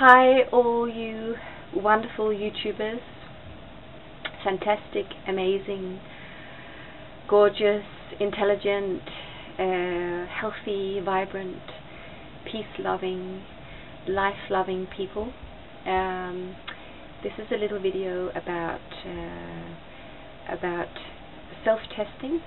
Hi all you wonderful YouTubers, fantastic, amazing, gorgeous, intelligent, healthy, vibrant, peace-loving, life-loving people. This is a little video about self-testing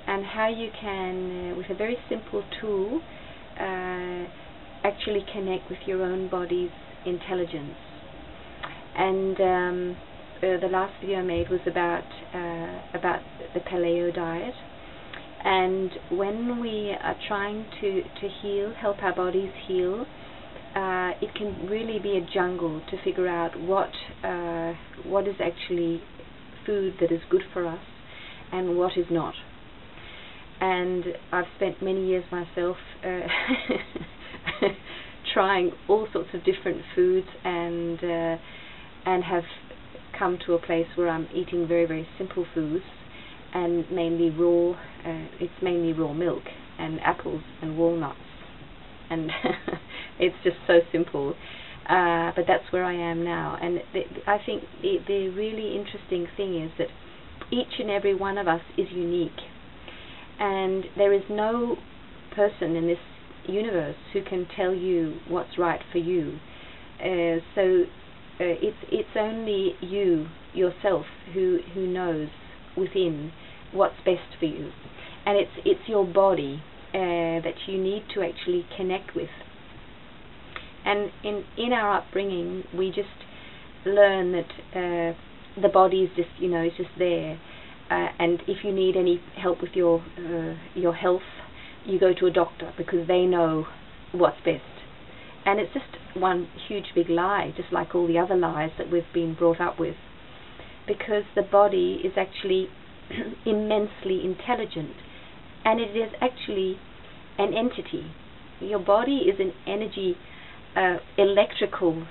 and how you can, with a very simple tool, actually connect with your own body's intelligence. And the last video I made was about the paleo diet. And when we are trying to heal, help our bodies heal, it can really be a jungle to figure out what is actually food that is good for us and what is not. And I've spent many years myself trying all sorts of different foods, and have come to a place where I'm eating very, very simple foods, and mainly raw. It's mainly raw milk and apples and walnuts, and it's just so simple. But that's where I am now. And I think the really interesting thing is that each and every one of us is unique, and there is no person in this universe who can tell you what's right for you. It's only you yourself who knows within what's best for you, and it's your body that you need to actually connect with. And in our upbringing, we just learn that the body is just it's just there, and if you need any help with your health, you go to a doctor because they know what's best. And it's just one huge big lie, just like all the other lies that we've been brought up with, because the body is actually immensely intelligent, and it is actually an entity. Your body is an energy, electrical,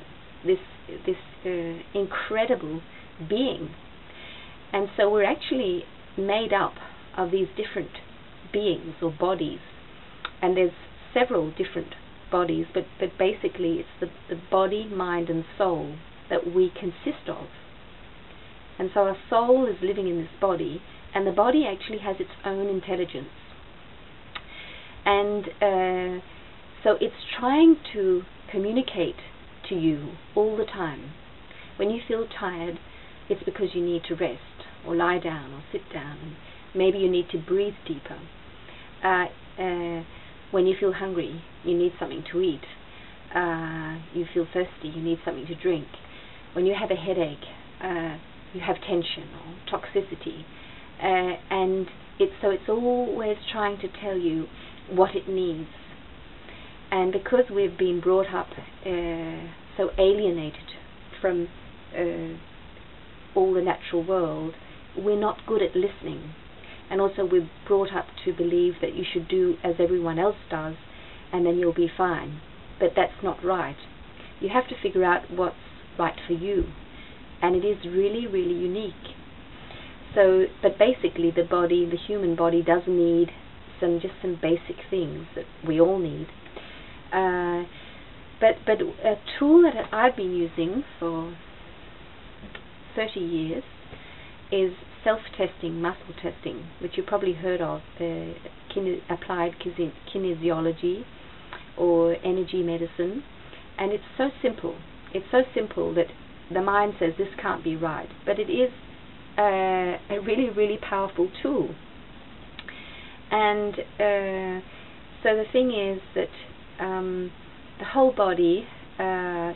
this incredible being. And so we're actually made up of these different beings or bodies, and there's several different bodies, but basically it's the body, mind and soul that we consist of. And so our soul is living in this body, and the body actually has its own intelligence, and so it's trying to communicate to you all the time. When you feel tired, it's because you need to rest or lie down or sit down, and maybe you need to breathe deeper. When you feel hungry, you need something to eat. You feel thirsty, you need something to drink. When you have a headache, you have tension or toxicity, and it's always trying to tell you what it needs. And because we've been brought up so alienated from all the natural world, we're not good at listening. And also we're brought up to believe that you should do as everyone else does, and then you'll be fine. But that's not right. You have to figure out what's right for you, and it is really, really unique. So, but basically the body, the human body, does need just some basic things that we all need. But a tool that I've been using for 30 years is self-testing, muscle testing, which you probably heard of, applied kinesiology or energy medicine. And it's so simple. It's so simple that the mind says this can't be right, but it is a really, really powerful tool. And so the thing is that the whole body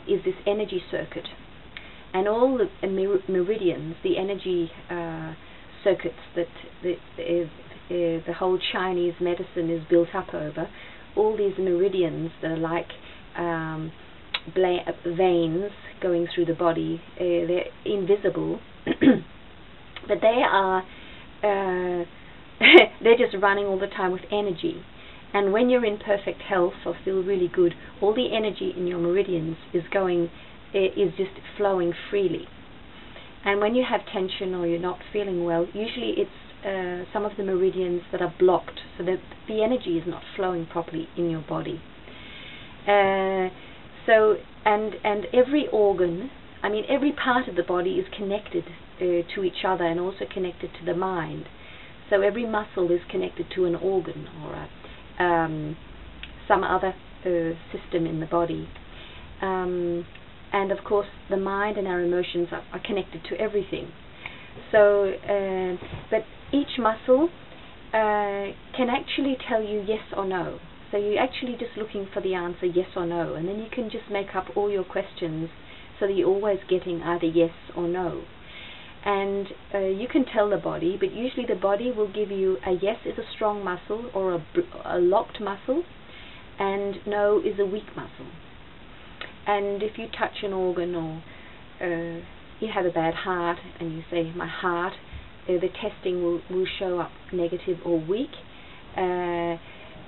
is this energy circuit, and all the meridians, the energy circuits that the whole Chinese medicine is built up over, all these meridians that are like veins going through the body, they're invisible, but they are they're just running all the time with energy. And when you're in perfect health or feel really good, all the energy in your meridians is just flowing freely. And when you have tension or you're not feeling well, usually it's some of the meridians that are blocked, so that the energy is not flowing properly in your body. So, and every organ, I mean every part of the body is connected to each other and also connected to the mind. So every muscle is connected to an organ or some other system in the body. And of course the mind and our emotions are connected to everything. So, but each muscle can actually tell you yes or no. So you're actually just looking for the answer yes or no, and then you can just make up all your questions so that you're always getting either yes or no. And you can tell the body, but usually the body will give you a yes is a strong muscle or a locked muscle, and no is a weak muscle. And if you touch an organ or you have a bad heart and you say my heart, the testing will show up negative or weak.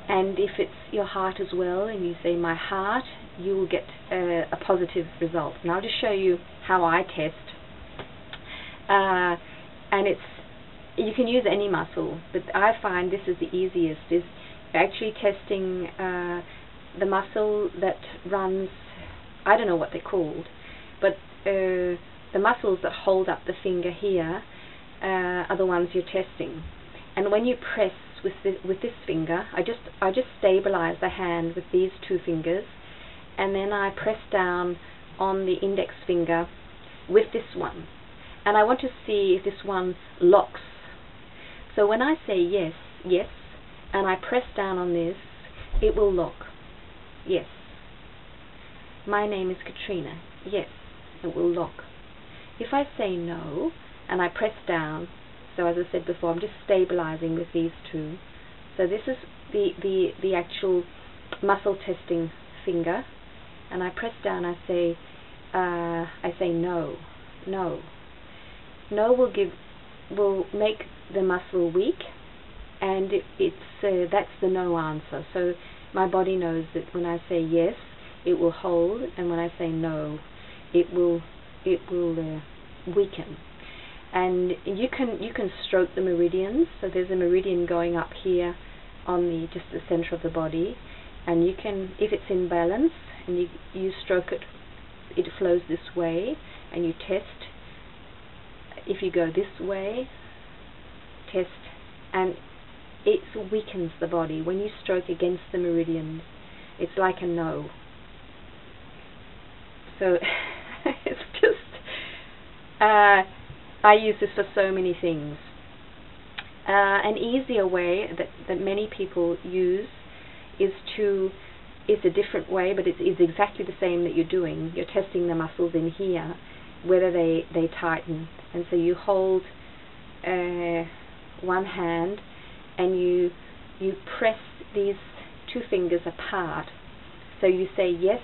And if it's your heart as well and you say my heart, you will get a positive result. And I'll just show you how I test. And you can use any muscle, but I find this is the easiest, is actually testing the muscle that runs, I don't know what they're called, but the muscles that hold up the finger here are the ones you're testing. And when you press with this finger, I just stabilize the hand with these two fingers, and then I press down on the index finger with this one. And I want to see if this one locks. So when I say yes, yes, and I press down on this, it will lock. Yes. My name is Katrina. Yes, it will lock. If I say no, and I press down, so as I said before, I'm just stabilizing with these two. So this is the actual muscle testing finger, and I press down. I say no, no. No will make the muscle weak, and that's the no answer. So my body knows that when I say yes, it will hold, and when I say no, it will weaken. And you can stroke the meridians. So there's a meridian going up here on just the center of the body, and you can, if it's in balance, and you stroke it, it flows this way, and you test. If you go this way, test, and it weakens the body. When you stroke against the meridians, it's like a no. So it's just, I use this for so many things. An easier way that many people use is a different way, but it's exactly the same that you're doing. You're testing the muscles in here, whether they tighten. And so you hold one hand and you press these two fingers apart. So you say yes,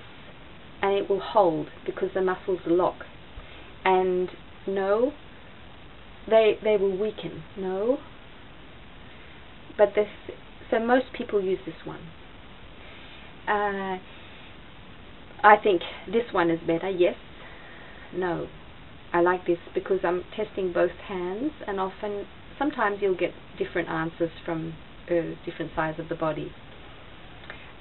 and it will hold because the muscles lock. And no, they will weaken. No. But so most people use this one. I think this one is better. Yes, no. I like this because I'm testing both hands, and sometimes you'll get different answers from different sides of the body.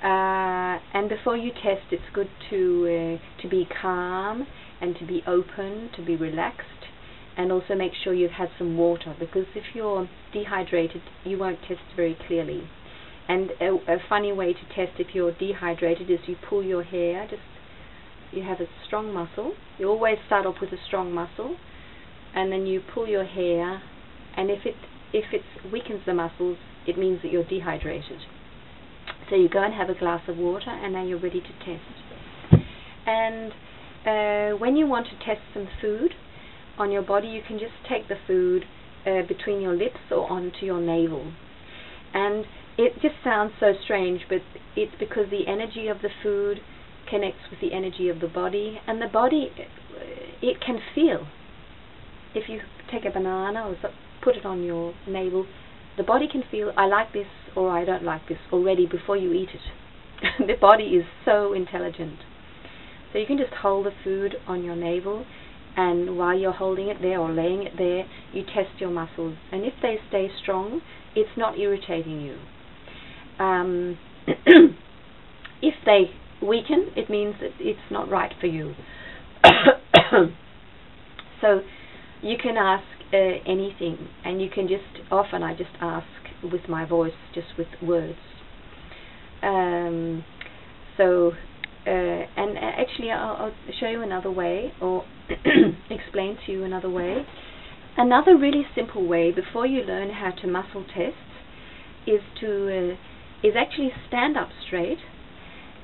And before you test, it's good to be calm and to be open, to be relaxed, and also make sure you've had some water, because if you're dehydrated, you won't test very clearly. And a funny way to test if you're dehydrated is you pull your hair. You have a strong muscle. You always start off with a strong muscle, and then you pull your hair, and if it weakens the muscles, it means that you're dehydrated. So you go and have a glass of water, and now you're ready to test. And when you want to test some food on your body, you can just take the food between your lips or onto your navel. And it just sounds so strange, but it's because the energy of the food connects with the energy of the body, and the body, it can feel. If you take a banana or put it on your navel, the body can feel, I like this or I don't like this already before you eat it. The body is so intelligent. So you can just hold the food on your navel, and while you're holding it there or laying it there, you test your muscles. And if they stay strong, it's not irritating you. If they weaken, it means that it's not right for you. So you can ask anything, and you can often I just ask with my voice, just with words. And actually I'll show you another way, or explain to you another way. Another really simple way before you learn how to muscle test is actually stand up straight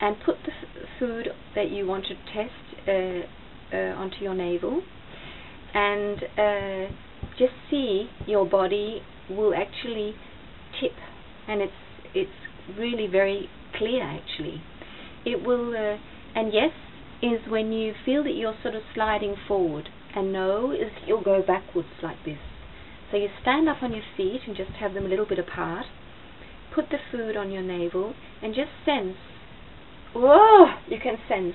and put the food that you want to test onto your navel, and just see your body will actually tip, and it's really very clear actually. It will, and yes is when you feel that you're sort of sliding forward, and no is you'll go backwards like this. So you stand up on your feet and just have them a little bit apart, put the food on your navel, and just sense, whoa, you can sense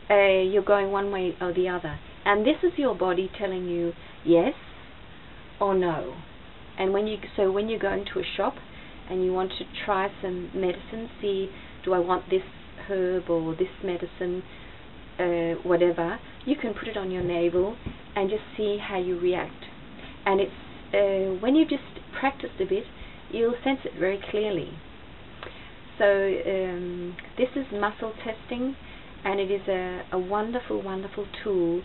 you're going one way or the other. And this is your body telling you yes or no. And when you go into a shop and you want to try some medicine, see, do I want this herb or this medicine, whatever, you can put it on your navel and just see how you react. And it's when you just practiced a bit, you'll sense it very clearly. So this is muscle testing, and it is a wonderful, wonderful tool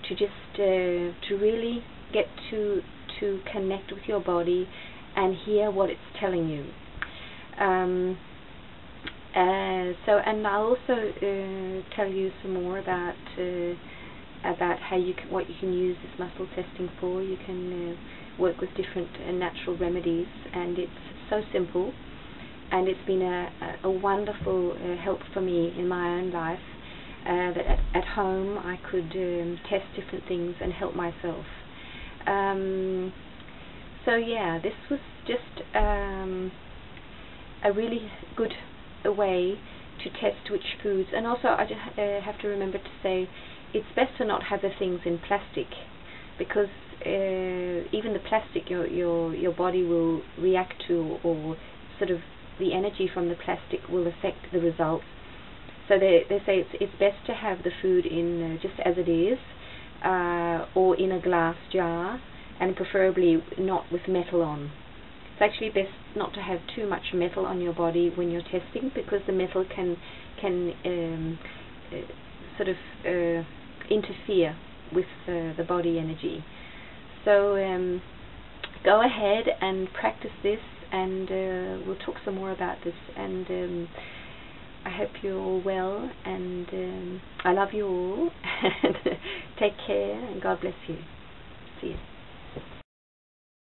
to just to really get to connect with your body and hear what it's telling you. And I'll also tell you some more about how what you can use this muscle testing for. You can work with different natural remedies, and it's so simple, and it's been a wonderful help for me in my own life, that at home I could test different things and help myself. So yeah, this was just a really good way to test which foods. And also I have to remember to say it's best to not have the things in plastic, because even the plastic your body will react to, or sort of the energy from the plastic will affect the results. So they say it's best to have the food in just as it is, or in a glass jar, and preferably not with metal on. It's actually best not to have too much metal on your body when you're testing, because the metal can sort of interfere with the body energy. So go ahead and practice this, and we'll talk some more about this. And I hope you're all well, and I love you all. Take care, and God bless you. See you.